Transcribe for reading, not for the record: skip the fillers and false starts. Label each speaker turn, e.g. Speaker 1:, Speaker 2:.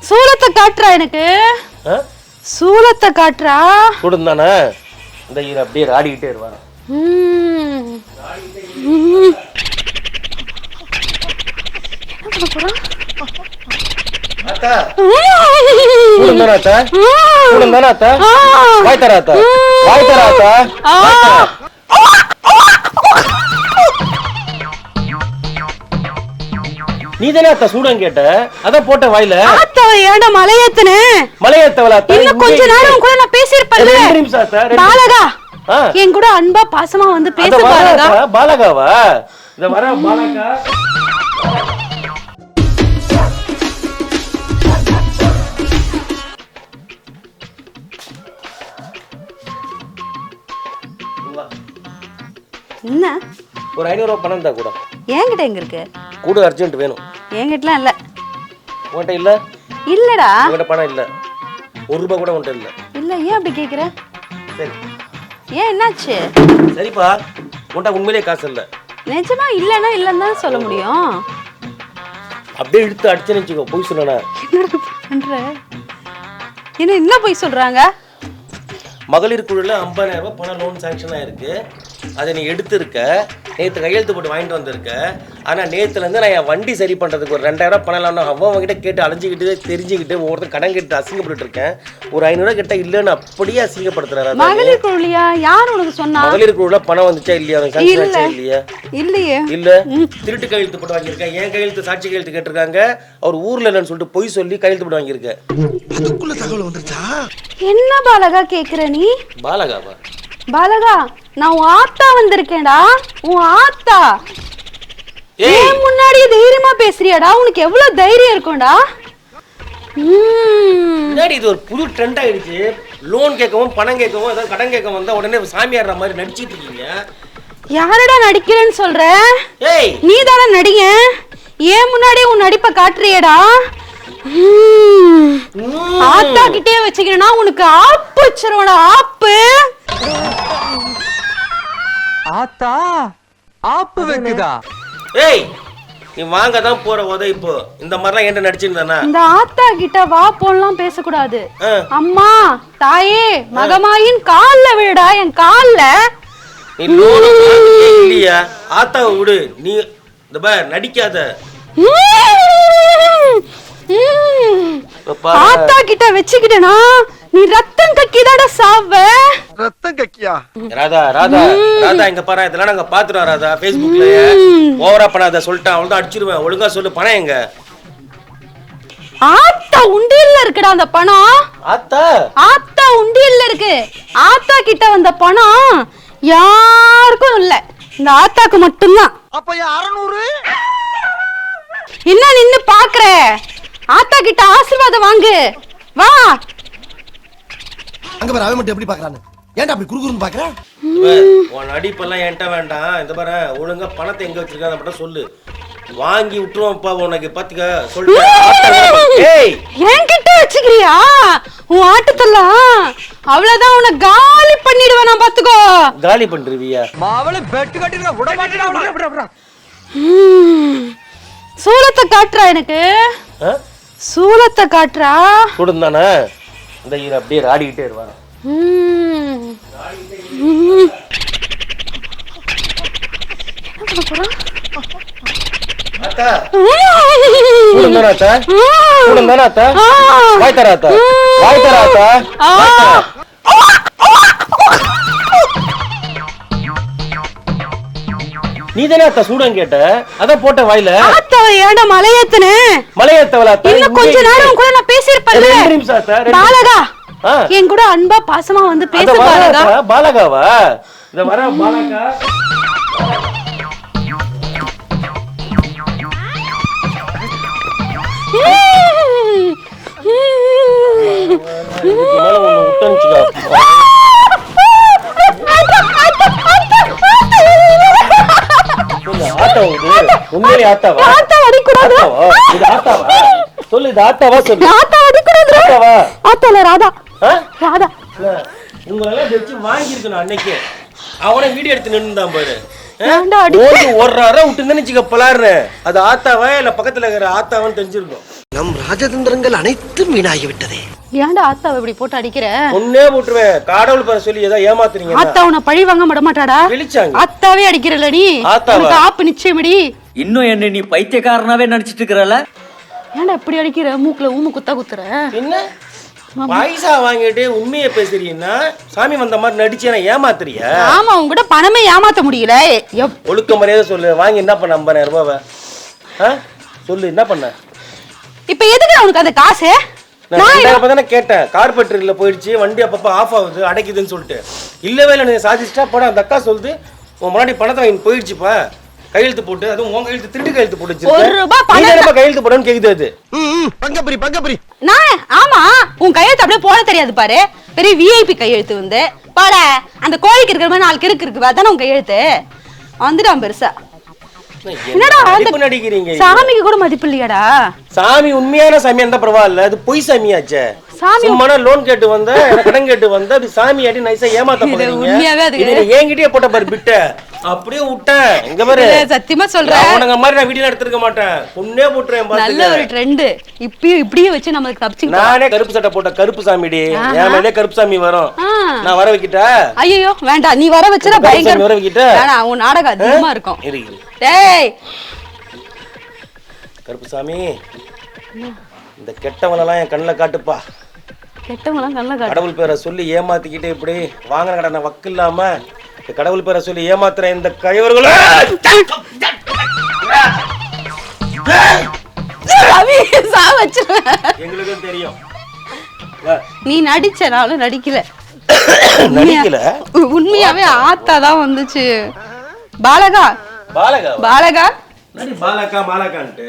Speaker 1: சூலத்தை காட்டுறா எனக்கு. சூலத்தை காட்டுறா.
Speaker 2: சூடம் தானே இந்த இது அப்படியே ஆடிக்கிட்டே இருவா. அத்தா சூடம் தானே அத்தா? சூடம் தானே அத்தா? வாய் தரா அத்தா? வாய் தரா அத்தா? நீ தானே அத்தா சூடம் கேட்ட? அதான் போட்ட வாயில.
Speaker 1: ஆத்தாவை ஏடா மலையேத்துனே?
Speaker 2: மலையேத்தவளா அத்தா?
Speaker 1: இன்னும் கொஞ்ச நேரம் கூட நான் பேசியிருப்பேன்.
Speaker 2: 2 நிமிஷம் அத்தா.
Speaker 1: பாலகா என் கூட அன்பா பாசமா வந்து பேச பாலகா.
Speaker 2: பாலகாவா? இத வர பாலகா.
Speaker 1: என்ன?
Speaker 2: ஒரு 500 ரூபாய் பணம் தான் கூட.
Speaker 1: என்கிட்ட எங்க இருக்கு?
Speaker 2: கூட அர்ஜென்ட் வேணும்.
Speaker 1: என்கிட்டலாம் இல்ல.
Speaker 2: உன்கிட்ட இல்ல?
Speaker 1: இல்லடா.
Speaker 2: உன்கிட்ட பணம் இல்ல. 1 ரூபாய் கூட உன்கிட்ட இல்ல.
Speaker 1: இல்ல. ஏன் அப்படி கேக்குற?
Speaker 2: சரி.
Speaker 1: ஏன் என்னாச்சு?
Speaker 2: சரிப்பா. உன்கிட்ட உண்மையிலேயே காசு இல்ல.
Speaker 1: நிஜமா இல்லன்னா இல்லன்னு தான் சொல்ல முடியும்.
Speaker 2: அப்படியே இழுத்து அடிச்சேன்னு வச்சுக்கோ. போய் சொல்லனா?
Speaker 1: என்னடா பண்ற? என்ன போய் சொல்றாங்க?
Speaker 2: மகளிர் குழுல 50,000 ரூபாய் பணம் லோன் சாங்ஷன் ஆயிருக்கு. அதை நீ எடுத்திருக்க. நேற்று கையெழுத்து போட்டு வாங்கிட்டு வந்திருக்க. ஆனால் நேற்றுலேருந்து நான் என் வண்டி சரி பண்ணுறதுக்கு ஒரு 2,000 ரூபாய் பணம் இல்லாமல் அவங்ககிட்ட கேட்டு அலைஞ்சிக்கிட்டு தெரிஞ்சுக்கிட்டு ஒவ்வொருத்தர் கடன் கேட்டு அசிங்கப்பட்டு இருக்கேன். ஒரு 500 ரூபாய் கிட்ட இல்லைன்னு அப்படியே அசிங்கப்படுத்துறாரு.
Speaker 1: மகளிர் குழுலையா? யார் உனக்கு சொன்னா?
Speaker 2: மகளிர் குழுல பணம் வந்துச்சா இல்லையா? இல்லையா?
Speaker 1: இல்லையே.
Speaker 2: இல்ல. திருட்டு கையெழுத்து போட்டு வாங்கியிருக்கேன். என் கையெழுத்து சாட்சி கையெழுத்து கேட்டிருக்காங்க. அவர் ஊர்ல இல்லைன்னு சொல்லிட்டு பொய் சொல்லி கையெழுத்து போட்டு வாங்கியிருக்கேன்.
Speaker 3: அதுக்குள்ள தகவல் வந்துருச்சா?
Speaker 1: என்ன பாலகா கேக்குற நீ?
Speaker 2: பாலகாவா?
Speaker 1: பாலகா நான் உன் ஆத்தா வந்திருக்கேன்டா. உன் ஆத்தா. ஏன் முன்னாடி தைரியமா பேசுறியாடா? உனக்கு எவ்வளவு தைரியம் இருக்கும்டா?
Speaker 2: முன்னாடி இது ஒரு புது ட்ரெண்ட் ஆயிடுச்சு. லோன் கேட்கவும் பணம் கேட்கவும் ஏதாவது கடன் கேட்க வந்தா உடனே சாமியாடுற மாதிரி நடிச்சிட்டு இருக்கீங்க.
Speaker 1: யாரடா நடிக்கிறேன்னு சொல்ற?
Speaker 2: ஏய்
Speaker 1: நீ தானே நடிங்க. ஏன் முன்னாடி உன் நடிப்பை காட்டுறியடா? ஆத்தா கிட்டே வச்சுக்கிறேன்னா உனக்கு ஆப்பு வச்சிருவோட ஆப்பு.
Speaker 4: ஆத்தா ஆப்பு வைக்குதா?
Speaker 2: ஏய் நீ வாங்க தான் போற உதவி. இப்போ இந்த மாதிரிலாம் என்ன நடிச்சிருந்தானா?
Speaker 1: இந்த ஆத்தா கிட்ட வா போலாம் பேசக்கூடாது. அம்மா தாயே மகமாயின் கால்ல விடுடா. என் கால்ல
Speaker 2: நீ லோன் இல்லையா? ஆத்தாவை விடு. நீ இந்த பா நடிக்காத.
Speaker 1: ஆத்தா கிட்ட வச்சுக்கிட்டேனா நீ ரத்தம் கக்கிதாடா சாவ.
Speaker 3: ரத்தம் கக்கியா?
Speaker 2: ராதா ராதா ராதா இங்க பாரு. இதெல்லாம் நாங்க பாத்துறோம் ராதா. Facebookல ஓவரா பண்ணாத சொல்லிட்டேன். அவன் தான் அடிச்சிருவேன். ஒழுங்கா சொல்லு பணம் எங்க?
Speaker 1: ஆத்தா உண்டியல்ல இருக்குடா அந்த பணம்.
Speaker 2: ஆத்தா? ஆத்தா
Speaker 1: உண்டியல்ல இருக்கு. ஆத்தா கிட்ட வந்த பணம் யாருக்கும் இல்ல. இந்த ஆத்தாக்கு மட்டும்தான்.
Speaker 3: அப்ப 600
Speaker 1: என்ன நின்னு பாக்குற? ஆத்தா கிட்ட ஆசீர்வாதம் வாங்கு. வா.
Speaker 3: அங்க பாரு அவன் மட்டும் எப்படி பாக்குறானு. ஏன்டா அப்படி குறுகுறுன்னு பாக்குற?
Speaker 2: உன் நடிப்பெல்லாம் என்கிட்ட வேண்டாம். இந்த பாரு ஒழுங்கா பணத்தை எங்க வச்சிருக்காத மட்டும் சொல்லு. வாங்கி விட்டுருவோம்ப்பா உனக்கு. பாத்துக்க சொல்லிட்டேன். ஏய்
Speaker 1: என்கிட்ட வச்சுக்கிறியா? உன் ஆட்டத்தெல்லாம் அவ்வளவுதான். உன்னை காலி பண்ணிடுவேன் நான். பாத்துக்கோ.
Speaker 2: காலி பண்றியா?
Speaker 4: மாவளை பெட்டு கட்டிடுறா. விட மாட்டேடா.
Speaker 1: சூலத்தை காட்டுறா எனக்கு. சூலத்தை காட்டுறா.
Speaker 2: சூடம் தானே இந்த இது அப்படியே ஆடிக்கிட்டே இருவா. அத்தா சூடம் தானே அத்தா? சூடம் தானே அத்தா? வாய் தரா அத்தா? வாய் தரா அத்தா? நீ தானே அத்தா சூடம் கேட்ட? அதான் போட்ட வாயில.
Speaker 1: ஆத்தாவை ஏடா மலையேத்துனே?
Speaker 2: மலையேத்தவளா அத்தா?
Speaker 1: இன்னும் கொஞ்ச நேரம் கூட நான் பேசியிருப்பேன்.
Speaker 2: 2 நிமிஷம் அத்தா.
Speaker 1: பாலகா என் கூட அன்பா பாசமா வந்து பேச பாலகா.
Speaker 2: பாலகாவா? இந்த வர பாலகா. உண்மையிலே ஆத்தாவா? சொல்லு இது ஆத்தாவா? சொல்லு ஆத்தாவா?
Speaker 1: ஆத்தால ராதா. ராதா
Speaker 2: உங்களெல்லாம் வச்சு வாங்கியிருக்கணும் அன்னைக்கு. அவனை வீடியோ எடுத்து நின்றுதான் பாரு.
Speaker 1: ஏன்டா அடி
Speaker 2: ஓடுறாரா விட்டுருந்தேன்னு வச்சுக்க பலாருன்னு அது ஆத்தாவா இல்ல பக்கத்துல இருக்கிற ஆத்தாவான்னு தெரிஞ்சிருக்கும்.
Speaker 3: நம் ராஜதந்திரங்கள் அனைத்தும் வீணாகி விட்டதே.
Speaker 1: ஏன்டா ஆத்தாவை இப்படி போட்டு அடிக்கிற?
Speaker 2: ஒன்னே போட்டுருவேன். கடவுள் பேரை சொல்லி ஏதோ ஏமாத்துறீங்க.
Speaker 1: ஆத்தா உன்னை பழி வாங்க விட மாட்டாடா.
Speaker 2: விழிச்சாங்க.
Speaker 1: ஆத்தாவே அடிக்கிறல நீ. உனக்கு ஆப்பு நிச்சயமடி.
Speaker 5: இன்னும் என்ன நீ பைத்தியக்காரனாவே நடிச்சிட்டு இருக்கறல?
Speaker 1: ஏன்டா இப்படி அடிக்கிற? மூக்குல ஊமு குத்துற.
Speaker 2: என்ன பைசா வாங்கிட்டு உண்மையை பேசுறீங்கன்னா சாமி வந்த மாதிரி நடிச்சு என்ன ஏமாத்துறிய?
Speaker 1: ஆமா, உன்கிட்ட பணமே ஏமாத்த முடியல.
Speaker 2: ஒழுக்க மரியாதை சொல்லு. வாங்கி என்ன பண்ண 50,000 ரூபாவை? சொல்லு என்ன பண்ண?
Speaker 1: இப்ப எதுக்கு உனக்கு அந்த காசு?
Speaker 2: நான் கேட்டேன். கார்பெட்டர்ல போயிடுச்சு, வண்டி அப்பப்ப ஆஃப் ஆகுது, அடைக்குதுன்னு சொல்லிட்டு. இல்லவே இல்லை, நீங்க சாதிச்சிட்டா போட. அந்த அக்கா சொல்லுது உன் முன்னாடி பணத்தை வாங்கி போயிடுச்சுப்பா, கையெழுத்து போட்டு. அதுவும் உன் கையெழுத்து திருட்டு கையெழுத்து போட்டு கையெழுத்து போடணும்னு கேக்குது. அது
Speaker 3: பங்கப்பரி
Speaker 1: நான் ஆமா, உன் கையெழுத்து அப்படியே போட தெரியாது பாரு. பெரிய விஐபி கையெழுத்து வந்து பாட. அந்த கோழிக்கு இருக்கிற மாதிரி 4 கிறுக்கு இருக்கு, அதானே உன் கையெழுத்து. வந்துடான் பெருசா. என்னடா
Speaker 2: நடிக்கிறீங்க?
Speaker 1: சாமிக்கு கூட மதிப்பு இல்லையாடா?
Speaker 2: சாமி உண்மையான சாமியா இருந்தா பரவாயில்ல, அது பொய் சாமியாச்சே. சும்மான லோன் கேட்டு வந்த, கடன் கேட்டு வந்த, அது சாமி அடி நைஸா ஏமாத்த போறீங்க. என்கிட்டயே போட்ட பாரு பிட்ட, அப்படியே விட்டேன். எங்க பாரு,
Speaker 1: சத்தியமா சொல்றேன்,
Speaker 2: உனங்க மாதிரி நான் வீடியோ எடுத்துக்க மாட்டேன். பொண்ணே போட்டுறேன்.
Speaker 1: நல்ல ஒரு ட்ரெண்ட். இப்படியே வச்சு நமக்கு தப்பிச்சு.
Speaker 2: நானே கருப்பு சட்டை போட்ட கருப்பு சாமிடி, என் மேலே கருப்பு சாமி வரும். நான் வர வைக்கிட்டா?
Speaker 1: ஐயோ வேண்டாம், நீ வர வச்சா பயங்கர
Speaker 2: வர வைக்கிட்டா.
Speaker 1: வேணாம், உன் நாடகம் அதிகமா இருக்கும்.
Speaker 2: டேய் கருப்பு சாமி, இந்த கெட்டவனெல்லாம் என் கண்ணில் காட்டுப்பா.
Speaker 1: கெட்டவங்களாம் கண்ணில் காட்டு.
Speaker 2: கடவுள் பேரை சொல்லி ஏமாத்திக்கிட்டு இப்படி வாங்கின கடனை வக்கு இல்லாம கடவுள் பேரை சொல்லி ஏமாத்துற இந்த கயவர்களை எங்களுக்கும் தெரியும்.
Speaker 1: நீ நடிச்சனாலும் நடிக்கல.
Speaker 2: உண்மையாவே
Speaker 1: ஆத்தாதான் வந்துச்சு. பாலகா
Speaker 2: பாலகா
Speaker 1: பாலகா
Speaker 2: பாலகா மாலகான்ட்டு